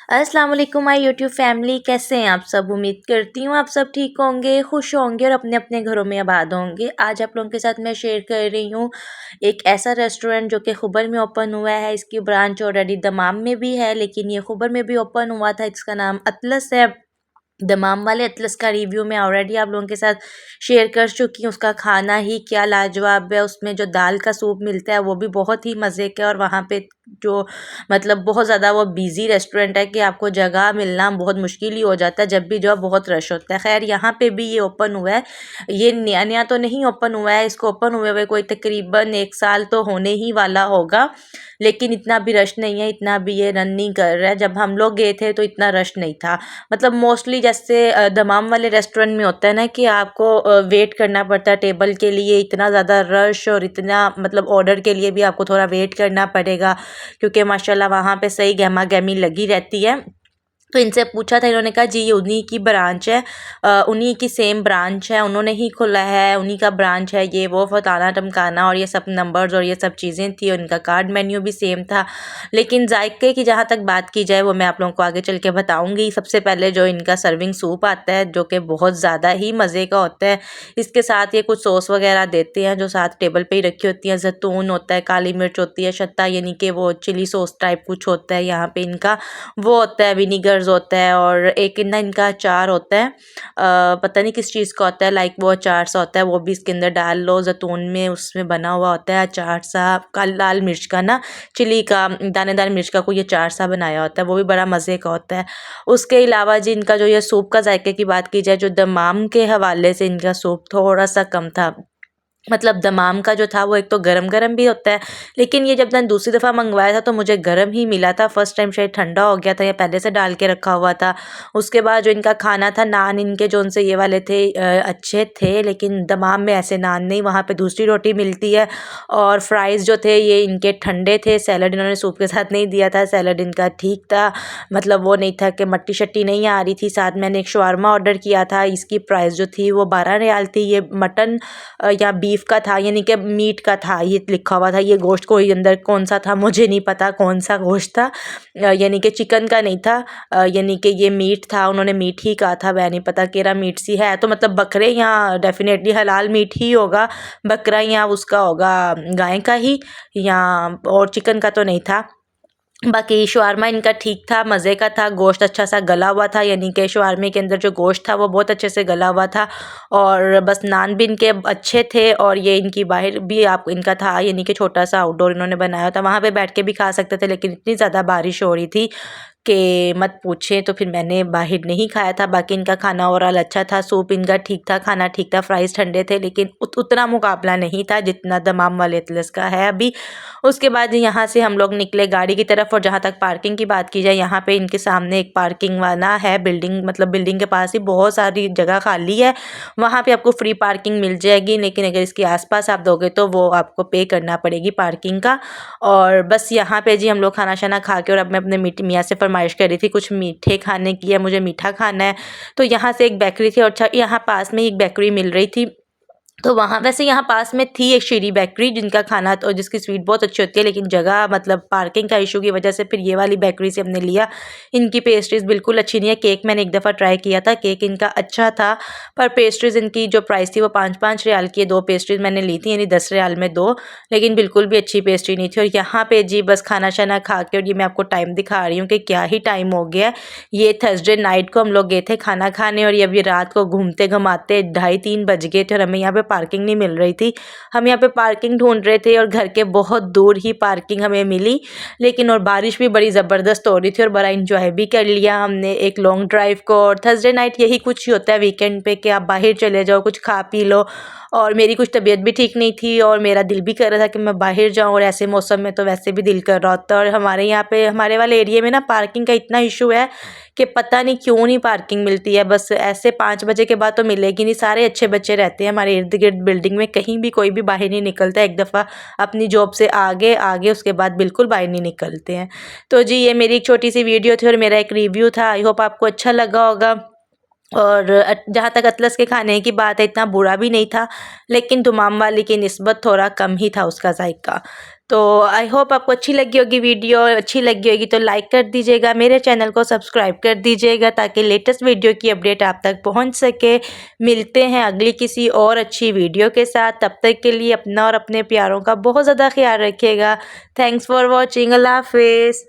अस्सलाम वालेकुम my YouTube family, कैसे हैं आप सब। उम्मीद करती हूँ आप सब ठीक होंगे, खुश होंगे और अपने अपने घरों में आबाद होंगे। आज आप लोगों के साथ मैं शेयर कर रही हूँ एक ऐसा रेस्टोरेंट जो कि खुबर में ओपन हुआ है। इसकी ब्रांच ऑलरेडी दमाम में भी है, लेकिन ये खुबर में भी ओपन हुआ था। इसका नाम अतलस है। दमाम वाले अतलस का रिव्यू मैं ऑलरेडी आप लोगों के साथ शेयर कर चुकी हूँ। उसका खाना ही क्या लाजवाब है। उसमें जो दाल का सूप मिलता है वो भी बहुत ही मज़े का, और वहाँ पे जो मतलब बहुत ज़्यादा वो बिज़ी रेस्टोरेंट है कि आपको जगह मिलना बहुत मुश्किल ही हो जाता है जब भी जो बहुत रश होता है। खैर यहाँ पे भी ये ओपन हुआ है। ये नया नया तो नहीं ओपन हुआ है, इसको ओपन हुए कोई तकरीबन 1 साल तो होने ही वाला होगा, लेकिन इतना भी रश नहीं है, इतना भी ये रन नहीं कर रहा है। जब हम लोग गए थे तो इतना रश नहीं था। मतलब मोस्टली जैसे दमाम वाले रेस्टोरेंट में होता है ना कि आपको वेट करना पड़ता है टेबल के लिए, इतना ज़्यादा रश और इतना मतलब ऑर्डर के लिए भी आपको थोड़ा वेट करना पड़ेगा, क्योंकि माशाल्लाह वहाँ पे सही गहमा गहमी लगी रहती है। तो इनसे पूछा था, इन्होंने कहा जी ये उन्हीं की ब्रांच है, उन्हीं की सेम ब्रांच है, उन्होंने ही खोला है, उन्हीं का ब्रांच है ये वो फलाना टमकाना, और ये सब नंबर्स और ये सब चीज़ें थी। और इनका कार्ड मेन्यू भी सेम था। लेकिन जायके की जहाँ तक बात की जाए वो मैं आप लोगों को आगे चल के बताऊँगी। सबसे पहले जो इनका सर्विंग सूप आता है जो कि बहुत ज़्यादा ही मज़े का होता है। इसके साथ ये कुछ सॉस वगैरह देते हैं जो साथ टेबल पे ही रखी होती हैं। जैतून होता है, काली मिर्च होती है, शत्ता यानी कि वो चिली सॉस टाइप कुछ होता है यहाँ पे इनका, वो होता है, विनीगर्स होता है, और एक ना इनका अचार होता है, पता नहीं किस चीज़ का होता है, लाइक वो अचार सा होता है, वो भी इसके अंदर डाल लो। जैतून में उसमें बना हुआ होता है अचार सा, लाल मिर्च का ना, चिली का, दानेदार मिर्च का कोई अचार सा बनाया होता है, वो भी बड़ा मज़े का होता है। उसके अलावा जी इनका जो ये सूप का जायके की बात की जाए, जो दमाम के हवाले से इनका सूप थोड़ा सा कम था। मतलब दमाम का जो था वो एक तो गरम गरम भी होता है, लेकिन ये जब मैंने दूसरी दफ़ा मंगवाया था तो मुझे गरम ही मिला था। फर्स्ट टाइम शायद ठंडा हो गया था या पहले से डाल के रखा हुआ था। उसके बाद जो इनका खाना था, नान इनके जो उनसे ये वाले थे अच्छे थे, लेकिन दमाम में ऐसे नान नहीं, वहाँ पे दूसरी रोटी मिलती है। और फ्राइज़ जो थे ये इनके ठंडे थे। सैलड इन्होंने सूप के साथ नहीं दिया था, सैलड इनका ठीक था, मतलब वो नहीं था कि मट्टी शट्टी नहीं आ रही थी। साथ मैंने एक शवारमा ऑर्डर किया था, इसकी प्राइस जो थी वो 12 रियाल थी। ये मटन या बीफ का था, यानी कि मीट का था, ये लिखा हुआ था। ये गोश्त कोई अंदर कौन सा था मुझे नहीं पता कौन सा गोश्त था, यानी कि चिकन का नहीं था, यानी कि ये मीट था। उन्होंने मीट ही कहा था, मैं नहीं पता केरा मीट सी है तो मतलब बकरे यहाँ डेफिनेटली हलाल मीट ही होगा, बकरा यहाँ उसका होगा गाय का ही, या और चिकन का तो नहीं था। बाकी शवारमा इनका ठीक था, मज़े का था, गोश्त अच्छा सा गला हुआ था, यानी कि शवारमे के अंदर जो गोश्त था वो बहुत अच्छे से गला हुआ था। और बस नान भी इनके अच्छे थे, और ये इनकी बाहर भी आप इनका था, यानी कि छोटा सा आउटडोर इन्होंने बनाया था, वहाँ पे बैठ के भी खा सकते थे, लेकिन इतनी ज़्यादा बारिश हो रही थी कि मत पूछें, तो फिर मैंने बाहर नहीं खाया था। बाकी इनका खाना ओवरऑल अच्छा था, सूप इनका ठीक था, खाना ठीक था, फ्राइज़ ठंडे थे, लेकिन उतना मुकाबला नहीं था जितना दमाम वाले अतलस का है अभी। उसके बाद यहाँ से हम लोग निकले गाड़ी की तरफ, और जहाँ तक पार्किंग की बात की जाए, यहाँ पे इनके सामने एक पार्किंग वाला है, बिल्डिंग मतलब बिल्डिंग के पास ही बहुत सारी जगह खाली है, वहाँ पे आपको फ्री पार्किंग मिल जाएगी। लेकिन अगर इसके आसपास आप दोगे तो वो आपको पे करना पड़ेगी पार्किंग का। और बस यहाँ पे जी हम लोग खाना शाना खा के, और अब मैं अपने मियाँ से फरमाइश कर रही थी कुछ मीठे खाने की है, मुझे मीठा खाना है। तो यहाँ से एक बेकरी थी, और अच्छा यहाँ पास में ही एक बेकरी मिल रही थी, तो वहाँ वैसे यहाँ पास में थी एक शीरी बेकरी जिनका खाना और जिसकी स्वीट बहुत अच्छी होती है, लेकिन जगह मतलब पार्किंग का इशू की वजह से फिर ये वाली बेकरी से हमने लिया। इनकी पेस्ट्रीज़ बिल्कुल अच्छी नहीं है। केक मैंने एक दफ़ा ट्राई किया था, केक इनका अच्छा था, पर पेस्ट्रीज़ इनकी जो प्राइस थी वो 5-5 रियाल की है। 2 पेस्ट्रीज़ मैंने ली थी, यानी 10 रियाल में 2, लेकिन बिल्कुल भी अच्छी पेस्ट्री नहीं थी। और यहाँ पे जी बस खाना शाना खा के, और ये मैं आपको टाइम दिखा रही हूँ कि क्या ही टाइम हो गया। ये थर्सडे नाइट को हम लोग गए थे खाना खाने, और ये अभी रात को घूमते घुमाते 2:30-3 बज गए थे, और हमें यहाँ पे पार्किंग नहीं मिल रही थी। हम यहाँ पे पार्किंग ढूंढ रहे थे, और घर के बहुत दूर ही पार्किंग हमें मिली, लेकिन और बारिश भी बड़ी ज़बरदस्त हो रही थी, और बड़ा इंजॉय भी कर लिया हमने एक लॉन्ग ड्राइव को। और थर्सडे नाइट यही कुछ ही होता है वीकेंड पे कि आप बाहर चले जाओ, कुछ खा पी लो। और मेरी कुछ तबीयत भी ठीक नहीं थी, और मेरा दिल भी कर रहा था कि मैं बाहर जाऊँ, और ऐसे मौसम में तो वैसे भी दिल कर रहा होता है। और हमारे यहाँ पे हमारे वाले एरिया में ना पार्किंग का इतना इशू है कि पता नहीं क्यों नहीं पार्किंग मिलती है। बस ऐसे 5 बजे के बाद तो मिलेगी नहीं। सारे अच्छे बच्चे रहते हैं हमारे इर्द गिर्द बिल्डिंग में, कहीं भी कोई भी बाहर नहीं निकलता। एक दफ़ा अपनी जॉब से आगे आगे उसके बाद बिल्कुल बाहर नहीं निकलते हैं। तो जी ये मेरी एक छोटी सी वीडियो थी और मेरा एक रिव्यू था। आई होप आपको अच्छा लगा होगा। और जहाँ तक अतलस के खाने की बात है, इतना बुरा भी नहीं था, लेकिन दुमाम वाली की निस्बत थोड़ा कम ही था उसका जायका। तो आई होप आपको अच्छी लगी होगी वीडियो। अच्छी लगी होगी तो लाइक कर दीजिएगा, मेरे चैनल को सब्सक्राइब कर दीजिएगा ताकि लेटेस्ट वीडियो की अपडेट आप तक पहुंच सके। मिलते हैं अगली किसी और अच्छी वीडियो के साथ। तब तक के लिए अपना और अपने प्यारों का बहुत ज़्यादा ख्याल रखिएगा। Thanks for watching. अल्लाह हाफिज़।